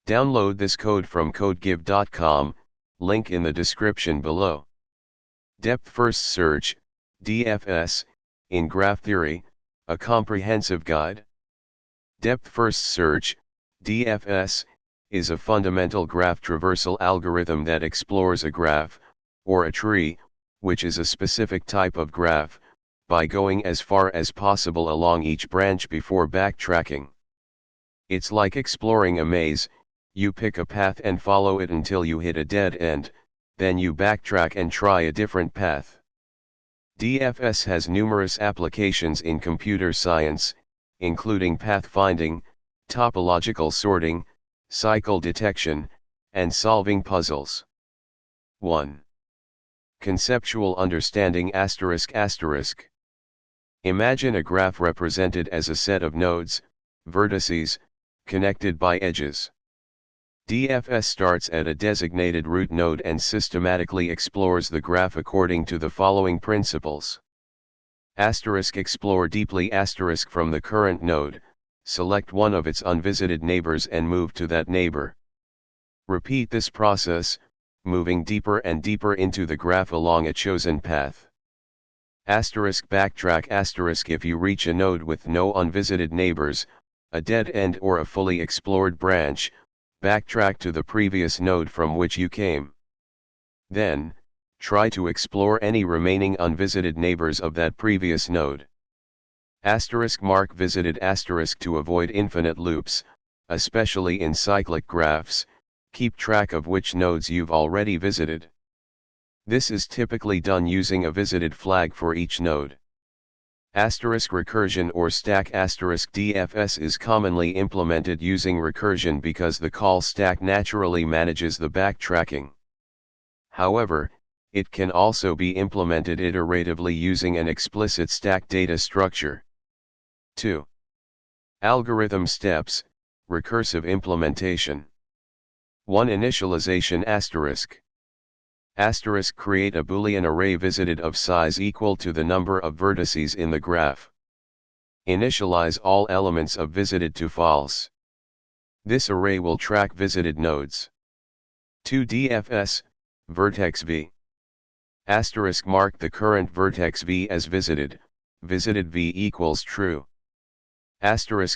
Download this code from codegive.com, link in the description below. Depth First Search, DFS, in Graph Theory, a comprehensive guide. Depth First Search, DFS, is a fundamental graph traversal algorithm that explores a graph, or a tree, which is a specific type of graph, by going as far as possible along each branch before backtracking. It's like exploring a maze. You pick a path and follow it until you hit a dead end, then you backtrack and try a different path. DFS has numerous applications in computer science, including pathfinding, topological sorting, cycle detection, and solving puzzles. 1. Conceptual understanding ****. Imagine a graph represented as a set of nodes, vertices, connected by edges. DFS starts at a designated root node and systematically explores the graph according to the following principles. Explore deeply from the current node, select one of its unvisited neighbors and move to that neighbor. Repeat this process, moving deeper and deeper into the graph along a chosen path. Backtrack if you reach a node with no unvisited neighbors, a dead end or a fully explored branch, backtrack to the previous node from which you came. Then, try to explore any remaining unvisited neighbors of that previous node. Mark visited to avoid infinite loops, especially in cyclic graphs, keep track of which nodes you've already visited. This is typically done using a visited flag for each node. Recursion or stack DFS is commonly implemented using recursion because the call stack naturally manages the backtracking. However, it can also be implemented iteratively using an explicit stack data structure. 2. Algorithm steps, recursive implementation. 1. Initialization create a Boolean array visited of size equal to the number of vertices in the graph. Initialize all elements of visited to false. This array will track visited nodes. 2. DFS, vertex v. Mark the current vertex v as visited v equals true.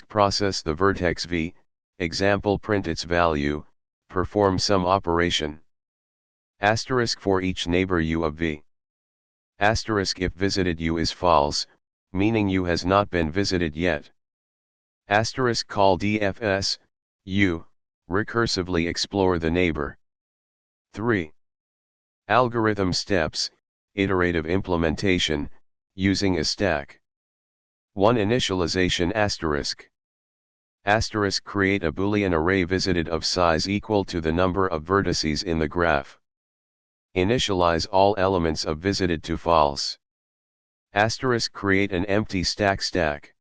Process the vertex v, example print its value, perform some operation. For each neighbor u of v. If visited u is false, meaning u has not been visited yet. Call DFS, u, recursively explore the neighbor. 3. Algorithm steps, iterative implementation, using a stack. 1. Initialization create a Boolean array visited of size equal to the number of vertices in the graph. Initialize all elements of visited to false. Create an empty stack.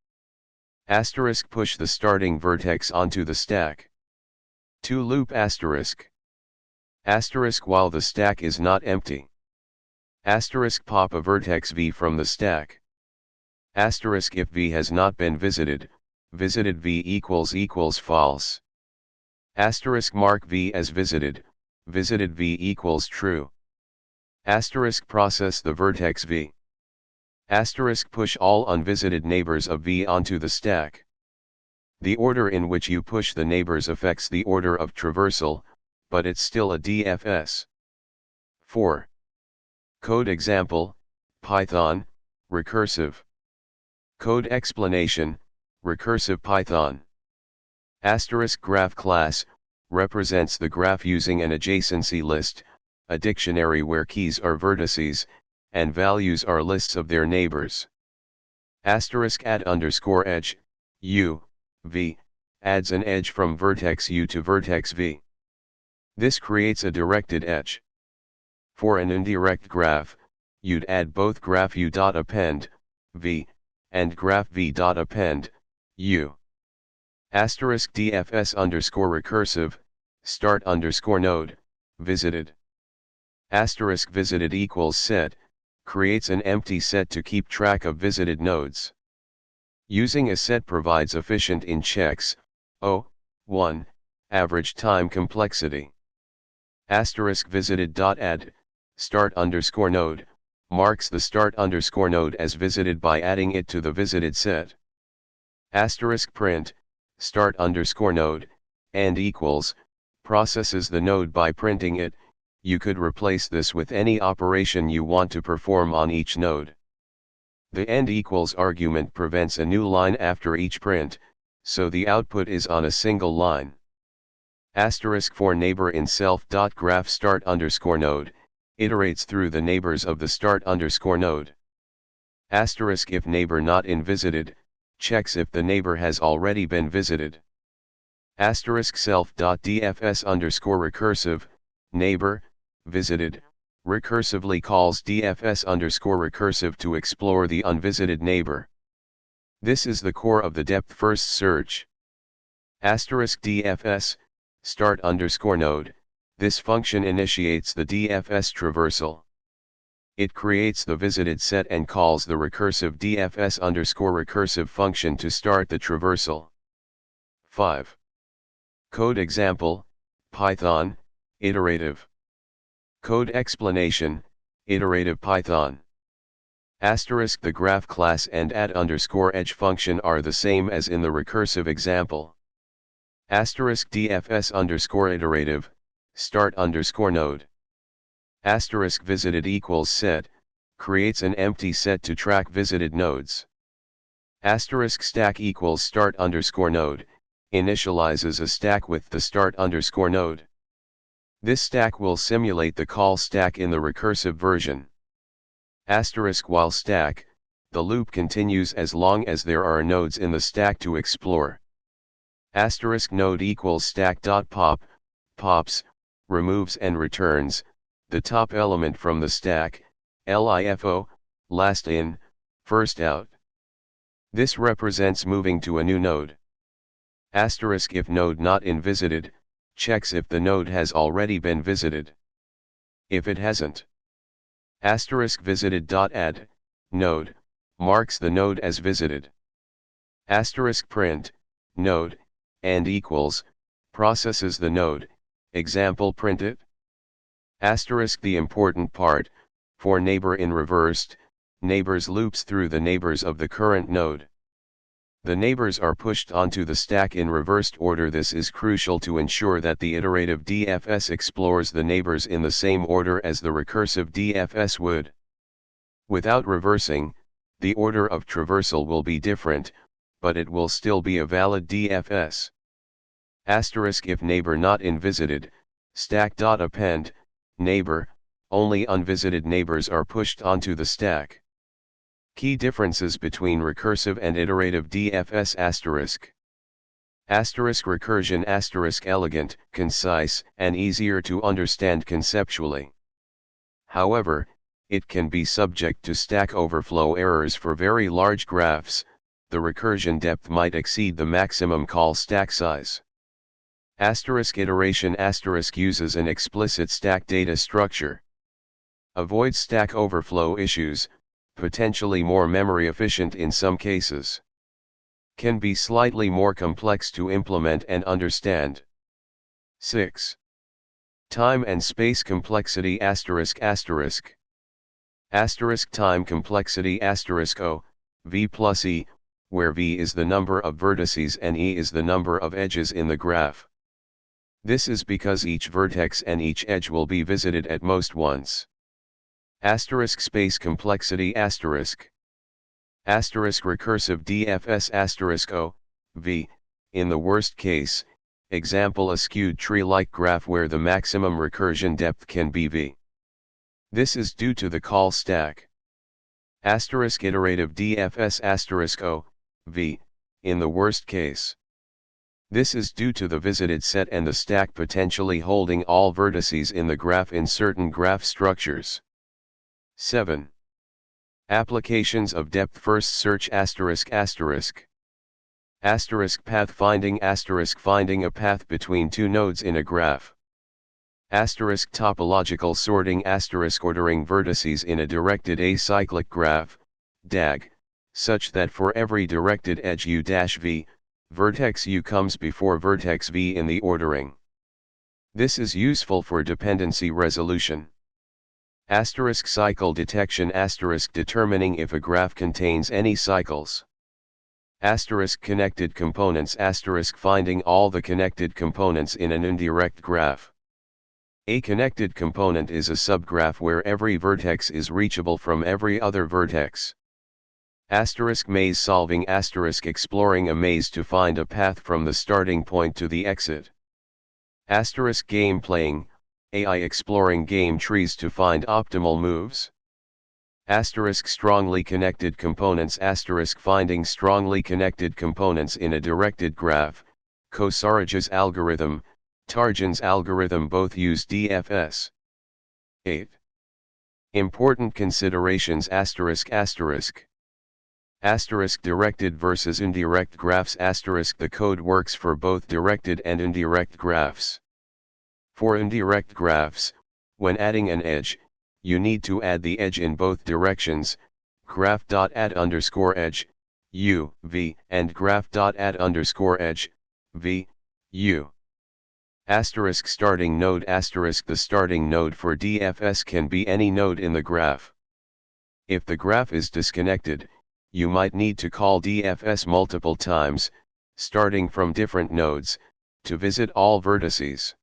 Push the starting vertex onto the stack. 2. Loop while the stack is not empty. Pop a vertex v from the stack. If v has not been visited v equals false. Mark v as visited v equals true. Process the vertex v. Push all unvisited neighbors of v onto the stack. The order in which you push the neighbors affects the order of traversal, but it's still a DFS. 4. Code example, Python, recursive. Code explanation, recursive Python. Graph class, represents the graph using an adjacency list, a dictionary where keys are vertices, and values are lists of their neighbors. Add _edge, u, v, adds an edge from vertex u to vertex v. This creates a directed edge. For an indirect graph, you'd add both graph u.append, v, and graph v.append, u. DFS _recursive, start _node, visited. Visited equals set, creates an empty set to keep track of visited nodes. Using a set provides efficient in checks, 1, average time complexity. Asterisk visited.add, start_node, marks the start_node as visited by adding it to the visited set. Asterisk print, start_node, and equals, processes the node by printing it. You could replace this with any operation you want to perform on each node. The end equals argument prevents a new line after each print, so the output is on a single line. Asterisk for neighbor in self.graph start_node, iterates through the neighbors of the start_node. Asterisk if neighbor not in visited, checks if the neighbor has already been visited. Asterisk self.dfs_recursive, neighbor, visited, recursively calls dfs_recursive to explore the unvisited neighbor. This is the core of the depth-first search. Asterisk dfs, start_node, this function initiates the dfs traversal. It creates the visited set and calls the recursive dfs_recursive function to start the traversal. 5. Code example, Python, iterative. Code explanation, iterative Python. Asterisk the graph class and add_edge function are the same as in the recursive example. Asterisk dfs_iterative, start_node. Asterisk visited equals set, creates an empty set to track visited nodes. Asterisk stack equals start_node, initializes a stack with the start_node. This stack will simulate the call stack in the recursive version. Asterisk while stack, the loop continues as long as there are nodes in the stack to explore. Asterisk node equals stack.pop, pops, removes and returns the top element from the stack, LIFO, last in, first out. This represents moving to a new node. Asterisk if node not in visited, checks if the node has already been visited. If it hasn't. Asterisk visited.add, node, marks the node as visited. Asterisk print, node, and equals, processes the node, example print it. Asterisk the important part, for neighbor in reversed, neighbors loops through the neighbors of the current node. The neighbors are pushed onto the stack in reversed order. This is crucial to ensure that the iterative DFS explores the neighbors in the same order as the recursive DFS would. Without reversing, the order of traversal will be different, but it will still be a valid DFS. Asterisk if neighbor not in visited, stack.append, neighbor, only unvisited neighbors are pushed onto the stack. Key differences between recursive and iterative DFS asterisk. Asterisk recursion asterisk elegant, concise, and easier to understand conceptually. However, it can be subject to stack overflow errors for very large graphs. The recursion depth might exceed the maximum call stack size. Asterisk iteration asterisk uses an explicit stack data structure. Avoids stack overflow issues, potentially more memory efficient in some cases. Can be slightly more complex to implement and understand. 6. Time and space complexity asterisk asterisk. Asterisk time complexity asterisk O, V plus E, where V is the number of vertices and E is the number of edges in the graph. This is because each vertex and each edge will be visited at most once. Asterisk space complexity asterisk. Asterisk recursive DFS asterisk O, V, in the worst case, example a skewed tree-like graph where the maximum recursion depth can be V. This is due to the call stack. Asterisk iterative DFS asterisk O, V, in the worst case. This is due to the visited set and the stack potentially holding all vertices in the graph in certain graph structures. 7. Applications of depth-first search asterisk asterisk. Asterisk pathfinding asterisk finding a path between two nodes in a graph. Asterisk topological sorting asterisk ordering vertices in a directed acyclic graph, DAG, such that for every directed edge U-V, vertex U comes before vertex V in the ordering. This is useful for dependency resolution. Asterisk cycle detection, asterisk determining if a graph contains any cycles. Asterisk connected components, asterisk finding all the connected components in an indirect graph. A connected component is a subgraph where every vertex is reachable from every other vertex. Asterisk maze solving, asterisk exploring a maze to find a path from the starting point to the exit. Asterisk game playing, AI exploring game trees to find optimal moves. Asterisk strongly connected components, asterisk finding strongly connected components in a directed graph. Kosarage's algorithm, Tarjan's algorithm both use DFS. 8. Important considerations, asterisk asterisk. Asterisk directed versus indirect graphs, asterisk the code works for both directed and indirect graphs. For indirect graphs, when adding an edge, you need to add the edge in both directions, graph.add_edge, u, v, and graph.add_edge, v, u. Asterisk starting node, asterisk the starting node for DFS can be any node in the graph. If the graph is disconnected, you might need to call DFS multiple times, starting from different nodes, to visit all vertices.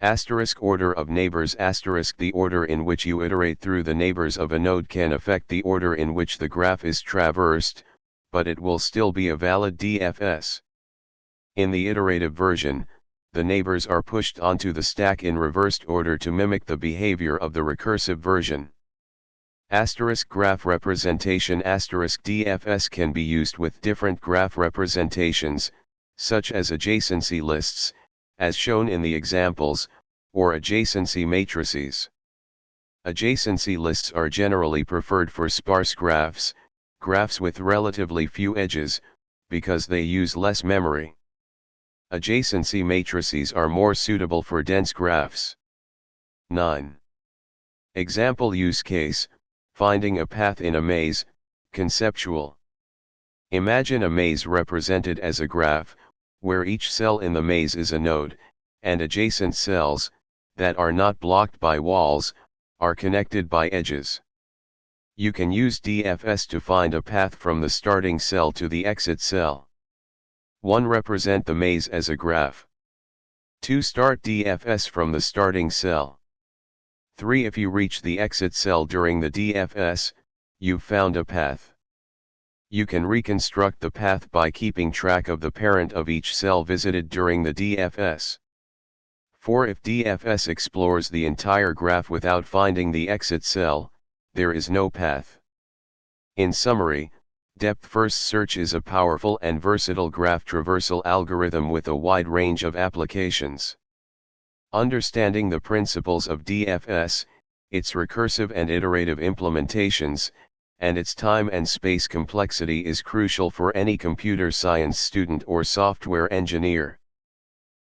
Asterisk order of neighbors, asterisk the order in which you iterate through the neighbors of a node can affect the order in which the graph is traversed, but it will still be a valid DFS. In the iterative version, the neighbors are pushed onto the stack in reversed order to mimic the behavior of the recursive version. Asterisk graph representation, asterisk DFS can be used with different graph representations, such as adjacency lists, as shown in the examples, or adjacency matrices. Adjacency lists are generally preferred for sparse graphs, graphs with relatively few edges, because they use less memory. Adjacency matrices are more suitable for dense graphs. 9. Example use case, finding a path in a maze, conceptual. Imagine a maze represented as a graph, where each cell in the maze is a node, and adjacent cells, that are not blocked by walls, are connected by edges. You can use DFS to find a path from the starting cell to the exit cell. 1. Represent the maze as a graph. 2. Start DFS from the starting cell. 3. If you reach the exit cell during the DFS, you've found a path. You can reconstruct the path by keeping track of the parent of each cell visited during the DFS. 4. If DFS explores the entire graph without finding the exit cell, there is no path. In summary, depth-first search is a powerful and versatile graph traversal algorithm with a wide range of applications. Understanding the principles of DFS, its recursive and iterative implementations, and its time and space complexity is crucial for any computer science student or software engineer.